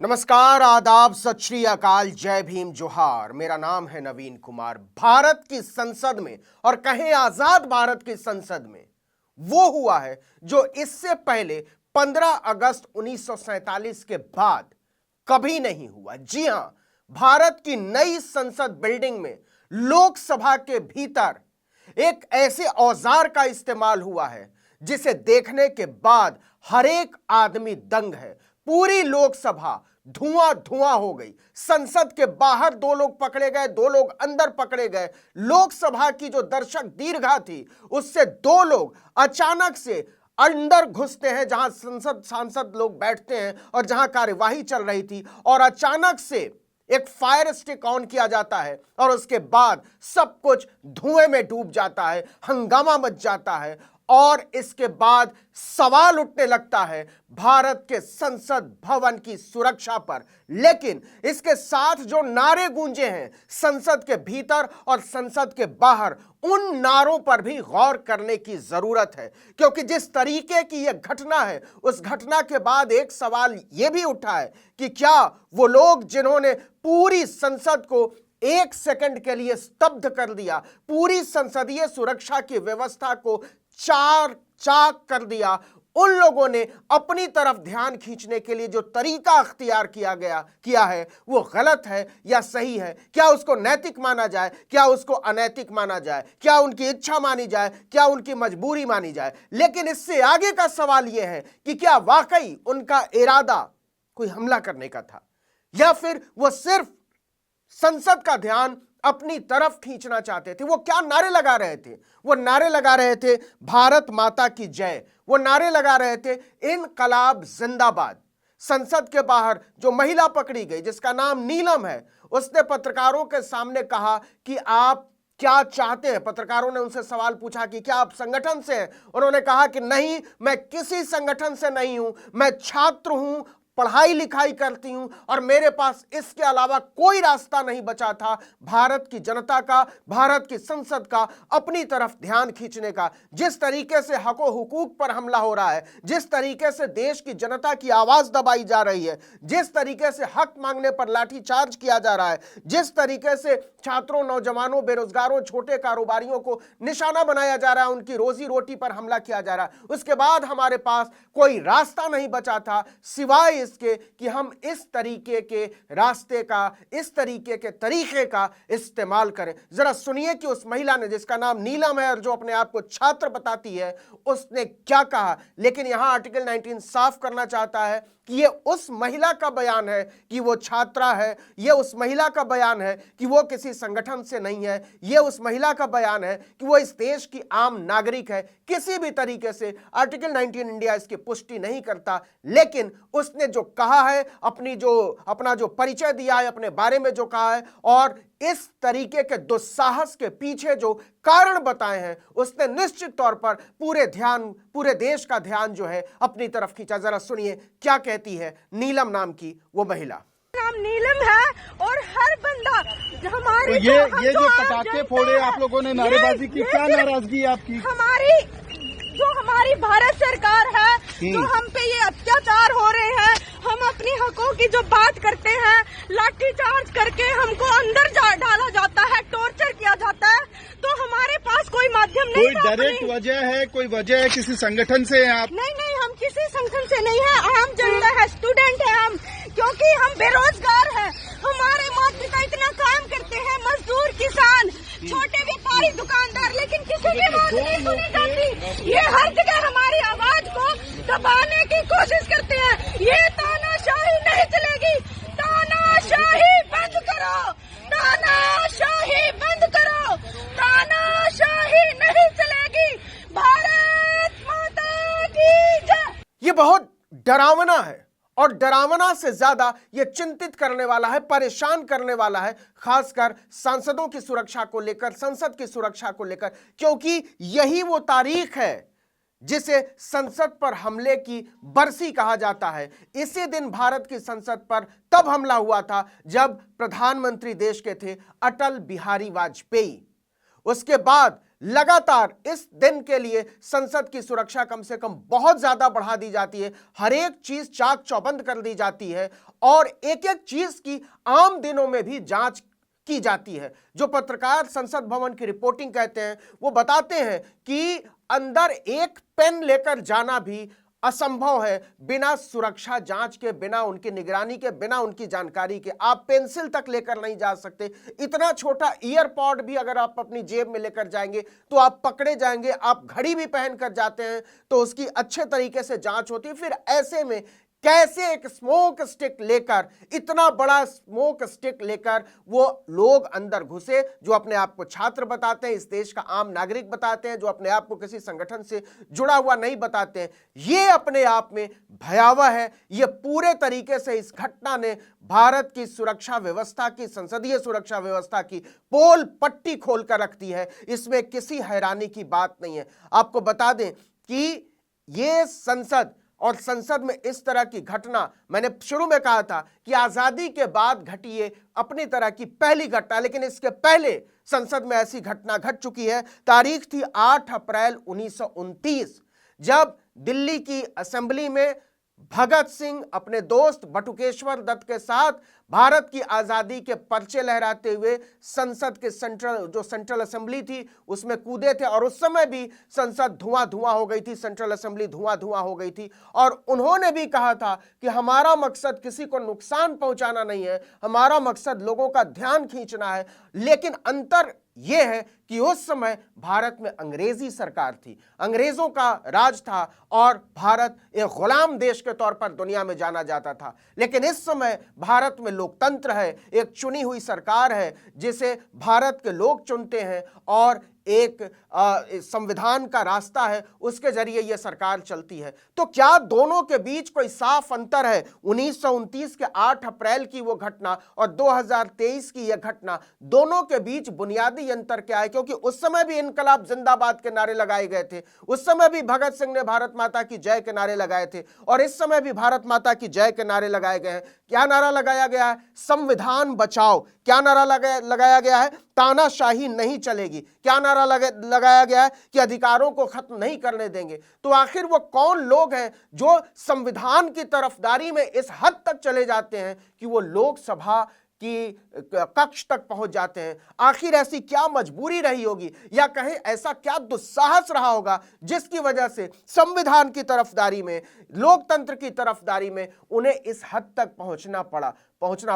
नमस्कार, आदाब, सत श्री अकाल, जय भीम, जोहार। मेरा नाम है नवीन कुमार। भारत की संसद में और कहें आजाद भारत की संसद में वो हुआ है जो इससे पहले 15 अगस्त 1947 के बाद कभी नहीं हुआ। जी हां, भारत की नई संसद बिल्डिंग में लोकसभा के भीतर एक ऐसे औजार का इस्तेमाल हुआ है जिसे देखने के बाद हर एक आदमी दंग है। पूरी लोकसभा धुआं धुआं हो गई। संसद के बाहर 2 लोग पकड़े गए, 2 लोग अंदर पकड़े गए। लोकसभा की जो दर्शक दीर्घा थी उससे 2 लोग अचानक से अंदर घुसते हैं जहां सांसद लोग बैठते हैं और जहां कार्यवाही चल रही थी, और अचानक से एक फायर स्टिक ऑन किया जाता है और उसके बाद सब कुछ धुएं में डूब जाता है, हंगामा मच जाता है। और इसके बाद सवाल उठने लगता है भारत के संसद भवन की सुरक्षा पर। लेकिन इसके साथ जो नारे गूंजे हैं संसद के भीतर और संसद के बाहर, उन नारों पर भी गौर करने की जरूरत है, क्योंकि जिस तरीके की यह घटना है उस घटना के बाद एक सवाल यह भी उठा है कि क्या वो लोग जिन्होंने पूरी संसद को 1 सेकंड के लिए स्तब्ध कर दिया, पूरी संसदीय सुरक्षा की व्यवस्था को चार चाक कर दिया, उन लोगों ने अपनी तरफ ध्यान खींचने के लिए जो तरीका अख्तियार किया है वो गलत है या सही है? क्या उसको नैतिक माना जाए, क्या उसको अनैतिक माना जाए, क्या उनकी इच्छा मानी जाए, क्या उनकी मजबूरी मानी जाए? लेकिन इससे आगे का सवाल यह है कि क्या वाकई उनका इरादा कोई हमला करने का था, या फिर वो सिर्फ संसद का ध्यान अपनी तरफ खींचना चाहते थे? वो क्या नारे लगा रहे थे? वो नारे लगा रहे थे भारत माता की जय, वो नारे लगा रहे थे इनकलाब जिंदाबाद। संसद के बाहर जो महिला पकड़ी गई जिसका नाम नीलम है, उसने पत्रकारों के सामने कहा कि आप क्या चाहते हैं। पत्रकारों ने उनसे सवाल पूछा कि क्या आप संगठन से हैं? उन्होंने कहा कि नहीं, मैं किसी संगठन से नहीं हूं, मैं छात्र हूं, पढ़ाई लिखाई करती हूं और मेरे पास इसके अलावा कोई रास्ता नहीं बचा था भारत की जनता का, भारत की संसद का अपनी तरफ ध्यान खींचने का। जिस तरीके से हको हुकूक पर हमला हो रहा है, जिस तरीके से देश की जनता की आवाज दबाई जा रही है, जिस तरीके से हक मांगने पर लाठीचार्ज किया जा रहा है, जिस तरीके से छात्रों, नौजवानों, बेरोजगारों, छोटे कारोबारियों को निशाना बनाया जा रहा है, उनकी रोजी रोटी पर हमला किया जा रहा है, उसके बाद हमारे पास कोई रास्ता नहीं बचा था सिवाय इसके कि हम इस तरीके के रास्ते का, इस तरीके के तरीके का इस्तेमाल करें। जरा सुनिए कि उस महिला ने, जिसका नाम नीलम है और जो अपने आप को छात्र बताती है, उसने क्या कहा। लेकिन यहां आर्टिकल 19 साफ करना चाहता है कि ये उस महिला का बयान है कि वो छात्रा है, ये उस महिला का बयान है कि वो किसी संगठन से नहीं है, ये उस महिला का बयान है कि वो इस देश की आम नागरिक है। किसी भी तरीके से आर्टिकल 19 इंडिया इसकी पुष्टि नहीं करता, लेकिन उसने जो कहा है, अपना जो परिचय दिया है, अपने बारे में जो कहा है और इस तरीके के दुस्साहस के पीछे जो कारण बताए हैं, उसने निश्चित तौर पर पूरे देश का ध्यान जो है अपनी तरफ खींचा। जरा सुनिए क्या कहती है नीलम नाम की वो महिला। नाम नीलम है और हर बंदा हमारी तो ये जो पटाखे फोड़े आप लोगों ने, नारेबाजी की, क्या नाराजगी है आपकी? हमारी भारत सरकार है, जो हम पे ये अत्याचार हो रहे हैं, हम अपनी हकों की जो बात करते हैं, लाठीचार्ज करके हमको अंदर डाला जाता है, टॉर्चर किया जाता है, तो हमारे पास कोई माध्यम नहीं। कोई डायरेक्ट वजह है, कोई वजह है, किसी संगठन से हैं आप? नहीं, हम किसी संगठन से नहीं है, आम जनता है, स्टूडेंट है हम, क्योंकि हम बेरोजगार हैं। हमारे माता पिता इतना काम करते हैं, मजदूर, किसान, छोटे व्यापारी, दुकानदार, लेकिन किसी की बात नहीं सुनी जाती। ये हर जगह हमारी आवाज को दबाने की कोशिश करते हैं। ये तानाशाही नहीं चलेगी, तानाशाही बंद करो, तानाशाही बंद करो, तानाशाही नहीं चलेगी। भारत माता की जय। ये बहुत डरावना है और डरावना से ज्यादा यह चिंतित करने वाला है, परेशान करने वाला है, खासकर सांसदों की सुरक्षा को लेकर, संसद की सुरक्षा को लेकर, क्योंकि यही वो तारीख है जिसे संसद पर हमले की बरसी कहा जाता है। इसी दिन भारत की संसद पर तब हमला हुआ था जब प्रधानमंत्री देश के थे अटल बिहारी वाजपेयी। उसके बाद लगातार इस दिन के लिए संसद की सुरक्षा कम से कम बहुत ज्यादा बढ़ा दी जाती है, हर एक चीज चाक चौबंद कर दी जाती है और एक एक चीज की आम दिनों में भी जांच की जाती है। जो पत्रकार संसद भवन की रिपोर्टिंग कहते हैं वो बताते हैं कि अंदर एक पेन लेकर जाना भी असंभव है बिना सुरक्षा जांच के, बिना उनकी निगरानी के, बिना उनकी जानकारी के। आप पेंसिल तक लेकर नहीं जा सकते। इतना छोटा ईयरपॉड भी अगर आप अपनी जेब में लेकर जाएंगे तो आप पकड़े जाएंगे। आप घड़ी भी पहन कर जाते हैं तो उसकी अच्छे तरीके से जांच होती है। फिर ऐसे में कैसे एक स्मोक स्टिक लेकर, इतना बड़ा स्मोक स्टिक लेकर वो लोग अंदर घुसे, जो अपने आप को छात्र बताते हैं, इस देश का आम नागरिक बताते हैं, जो अपने आप को किसी संगठन से जुड़ा हुआ नहीं बताते हैं। ये अपने आप में भयावह है। ये पूरे तरीके से इस घटना ने भारत की सुरक्षा व्यवस्था की, संसदीय सुरक्षा व्यवस्था की पोल पट्टी खोलकर रख दी है। इसमें किसी हैरानी की बात नहीं है। आपको बता दें कि ये संसद और संसद में इस तरह की घटना, मैंने शुरू में कहा था कि आजादी के बाद घटी ये अपनी तरह की पहली घटना, लेकिन इसके पहले संसद में ऐसी घटना घट चुकी है। तारीख थी 8 अप्रैल 1929, जब दिल्ली की असेंबली में भगत सिंह अपने दोस्त बटुकेश्वर दत्त के साथ भारत की आजादी के पर्चे लहराते हुए संसद के सेंट्रल असेंबली थी उसमें कूदे थे। और उस समय भी संसद धुआं धुआं हो गई थी, सेंट्रल असेंबली धुआं धुआं हो गई थी। और उन्होंने भी कहा था कि हमारा मकसद किसी को नुकसान पहुंचाना नहीं है, हमारा मकसद लोगों का ध्यान खींचना है। लेकिन अंतर यह है कि उस समय भारत में अंग्रेजी सरकार थी, अंग्रेजों का राज था और भारत एक गुलाम देश के तौर पर दुनिया में जाना जाता था। लेकिन इस समय भारत में लोकतंत्र है, एक चुनी हुई सरकार है जिसे भारत के लोग चुनते हैं और एक संविधान का रास्ता है, उसके जरिए यह सरकार चलती है। तो क्या दोनों के बीच कोई साफ अंतर है? 1929 के 8 अप्रैल की वो घटना और 2023 की यह घटना, दोनों के बीच बुनियादी अंतर क्या है? क्योंकि उस समय भी इनकलाब जिंदाबाद के नारे लगाए गए थे, उस समय भी भगत सिंह ने भारत माता की जय के नारे लगाए थे और इस समय भी भारत माता की जय के नारे लगाए गए हैं। क्या नारा लगाया गया है? संविधान बचाओ। क्या नारा लगाया गया है? तानाशाही नहीं चलेगी। क्या नारा लगाया गया है? कि अधिकारों को खत्म नहीं करने देंगे। तो आखिर वो कौन लोग हैं जो संविधान की तरफदारी में इस हद तक चले जाते हैं कि वो लोकसभा की कक्ष तक पहुंच जाते हैं? आखिर ऐसी क्या मजबूरी रही होगी या कहें ऐसा क्या दुस्साहस रहा होगा जिसकी वजह से संविधान की तरफदारी में, लोकतंत्र की तरफदारी में उन्हें इस हद तक पहुंचना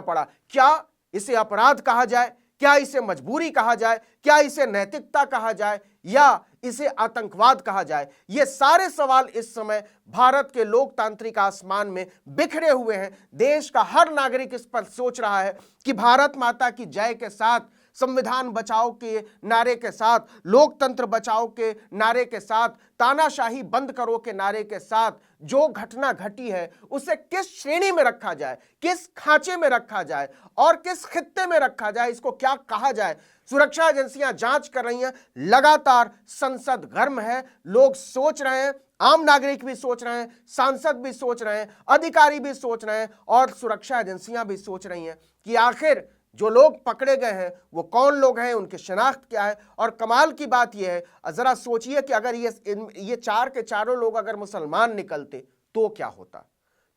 पड़ा? क्या इसे अपराध कहा जाए? क्या इसे मजबूरी कहा जाए? क्या इसे नैतिकता कहा जाए या इसे आतंकवाद कहा जाए? ये सारे सवाल इस समय भारत के लोकतांत्रिक आसमान में बिखरे हुए हैं। देश का हर नागरिक इस पर सोच रहा है कि भारत माता की जय के साथ, संविधान बचाओ के नारे के साथ, लोकतंत्र बचाओ के नारे के साथ, तानाशाही बंद करो के नारे के साथ जो घटना घटी है उसे किस श्रेणी में रखा जाए, किस खांचे में रखा जाए और किस खित्ते में रखा जाए, इसको क्या कहा जाए? सुरक्षा एजेंसियां जांच कर रही हैं। लगातार संसद गर्म है, लोग सोच रहे हैं, आम नागरिक भी सोच रहे हैं, सांसद भी सोच रहे हैं, अधिकारी भी सोच रहे हैं और सुरक्षा एजेंसियां भी सोच रही हैं कि आखिर जो लोग पकड़े गए हैं वो कौन लोग हैं, उनकी शिनाख्त क्या है। और कमाल की बात यह है, जरा सोचिए कि अगर ये चार के चारों लोग अगर मुसलमान निकलते तो क्या होता?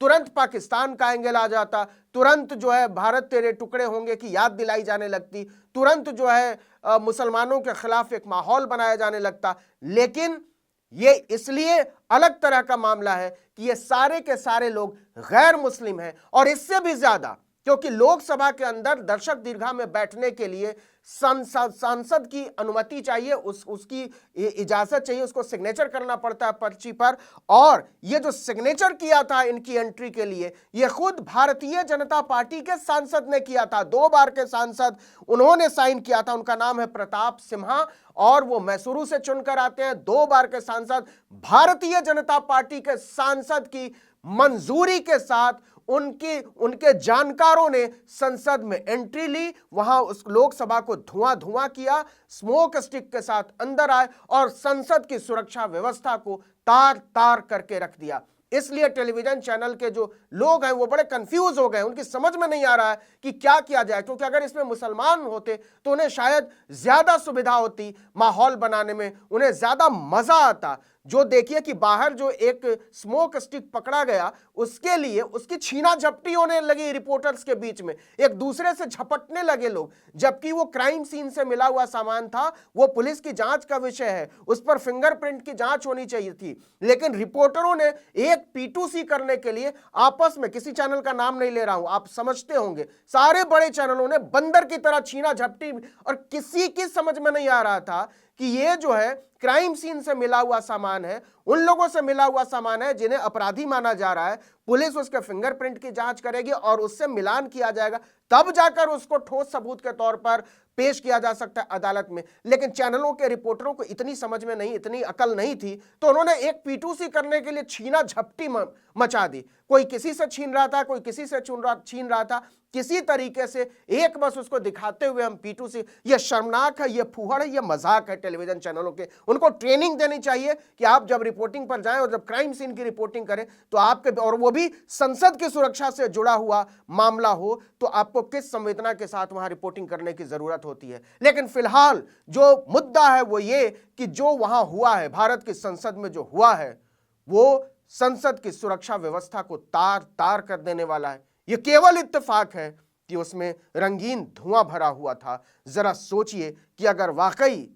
तुरंत पाकिस्तान का एंगल आ जाता, तुरंत जो है भारत तेरे टुकड़े होंगे की याद दिलाई जाने लगती, तुरंत जो है मुसलमानों के खिलाफ एक माहौल बनाया जाने लगता। लेकिन ये इसलिए अलग तरह का मामला है कि ये सारे के सारे लोग गैर मुस्लिम हैं। और इससे भी ज्यादा क्योंकि लोकसभा के अंदर दर्शक दीर्घा में बैठने के लिए सांसद की अनुमति चाहिए, उसकी इजाजत चाहिए, उसको सिग्नेचर करना पड़ता है पर्ची पर। और ये जो सिग्नेचर किया था इनकी एंट्री के लिए, ये खुद भारतीय जनता पार्टी के सांसद ने किया था। 2 बार के सांसद उन्होंने साइन किया था। उनका नाम है प्रताप सिम्हा और वो मैसूरू से चुनकर आते हैं। 2 बार के सांसद भारतीय जनता पार्टी के सांसद की मंजूरी के साथ उनके जानकारों ने संसद में एंट्री ली, वहां उस लोकसभा को धुआं धुआं किया, स्मोक स्टिक के साथ अंदर आए और संसद की सुरक्षा व्यवस्था को तार तार करके रख दिया। इसलिए टेलीविजन चैनल के जो लोग हैं वो बड़े कंफ्यूज हो गए, उनकी समझ में नहीं आ रहा है कि क्या किया जाए, क्योंकि अगर इसमें मुसलमान होते तो उन्हें शायद ज्यादा सुविधा होती माहौल बनाने में, उन्हें ज्यादा मजा आता। जो देखिए कि बाहर जो एक स्मोक स्टिक पकड़ा गया, उसके लिए उसकी छीना झपटी होने लगी रिपोर्टर्स के बीच में, एक दूसरे से झपटने लगे लोग, जबकि वो क्राइम सीन से मिला हुआ सामान था, वो पुलिस की जांच का विषय है, उस पर फिंगरप्रिंट की जांच होनी चाहिए थी। लेकिन रिपोर्टरों ने एक P2C करने के लिए आपस में, किसी चैनल का नाम नहीं ले रहा हूं, आप समझते होंगे, सारे बड़े चैनलों ने बंदर की तरह छीना झपटी, और किसी की समझ में नहीं आ रहा था कि ये जो है क्राइम सीन से मिला हुआ सामान है, उन लोगों से मिला हुआ सामान है जिन्हें अपराधी माना जा रहा है। पुलिस उसके फिंगरप्रिंट की जांच करेगी और उससे मिलान किया जाएगा, तब जाकर उसको ठोस सबूत के तौर पर पेश किया जा सकता है अदालत में। लेकिन चैनलों के रिपोर्टरों को इतनी समझ में नहीं, इतनी अकल नहीं थी, तो उन्होंने एक P2C करने के लिए छीना झपटी मचा दी। कोई किसी से छीन रहा था, कोई किसी से छीन रहा था, किसी तरीके से एक बस उसको दिखाते हुए हम P2C। ये शर्मनाक है, ये फूहड़ है, ये मजाक है टेलीविजन चैनलों के। उनको ट्रेनिंग देनी चाहिए कि आप जब रिपोर्टिंग पर जाएं और जब क्राइम सीन की रिपोर्टिंग करें तो आपके, और वो भी संसद की सुरक्षा से जुड़ा हुआ मामला हो, तो आपको किस संवेदना के साथ वहां रिपोर्टिंग करने की जरूरत होती है। लेकिन फिलहाल जो मुद्दा है वो ये कि जो वहां हुआ है, भारत की संसद में जो हुआ है, वो संसद की सुरक्षा व्यवस्था को तार तार कर देने वाला है। यह केवल इत्तेफाक है कि उसमें रंगीन धुआं भरा हुआ था। जरा सोचिए कि अगर वाकई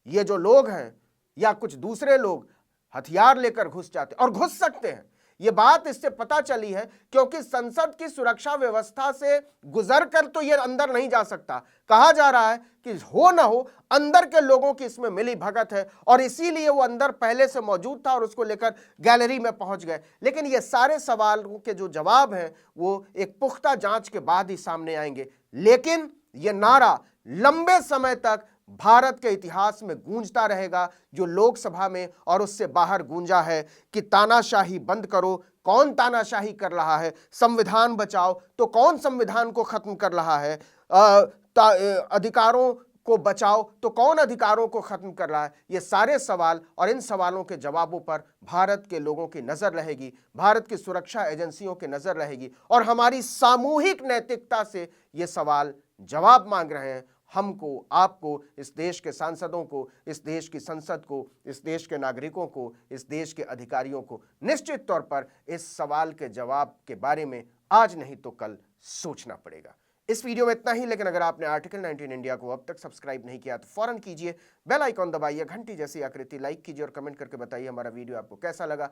ये जो लोग हैं या कुछ दूसरे लोग हथियार लेकर घुस जाते, और घुस सकते हैं, ये बात इससे पता चली है क्योंकि संसद की सुरक्षा व्यवस्था से गुजर कर तो ये अंदर नहीं जा सकता। कहा जा रहा है कि हो ना हो अंदर के लोगों की इसमें मिली भगत है, और इसीलिए वो अंदर पहले से मौजूद था और उसको लेकर गैलरी में पहुंच गए। लेकिन ये सारे सवालों के जो जवाब हैं वो एक पुख्ता जांच के बाद ही सामने आएंगे। लेकिन ये नारा लंबे समय तक भारत के इतिहास में गूंजता रहेगा, जो लोकसभा में और उससे बाहर गूंजा है कि तानाशाही बंद करो। कौन तानाशाही कर रहा है? संविधान बचाओ तो कौन संविधान को खत्म कर रहा है? अधिकारों को बचाओ तो कौन अधिकारों को खत्म कर रहा है? ये सारे सवाल, और इन सवालों के जवाबों पर भारत के लोगों की नजर रहेगी, भारत की सुरक्षा एजेंसियों की नजर रहेगी, और हमारी सामूहिक नैतिकता से ये सवाल जवाब मांग रहे हैं। हमको, आपको, इस देश के सांसदों को, इस देश की संसद को, इस देश के नागरिकों को, इस देश के अधिकारियों को निश्चित तौर पर इस सवाल के जवाब के बारे में आज नहीं तो कल सोचना पड़ेगा। इस वीडियो में इतना ही, लेकिन अगर आपने आर्टिकल 19 इंडिया को अब तक सब्सक्राइब नहीं किया तो फौरन कीजिए, बेल आइकॉन दबाइए, घंटी जैसी आकृति लाइक कीजिए और कमेंट करके बताइए हमारा वीडियो आपको कैसा लगा।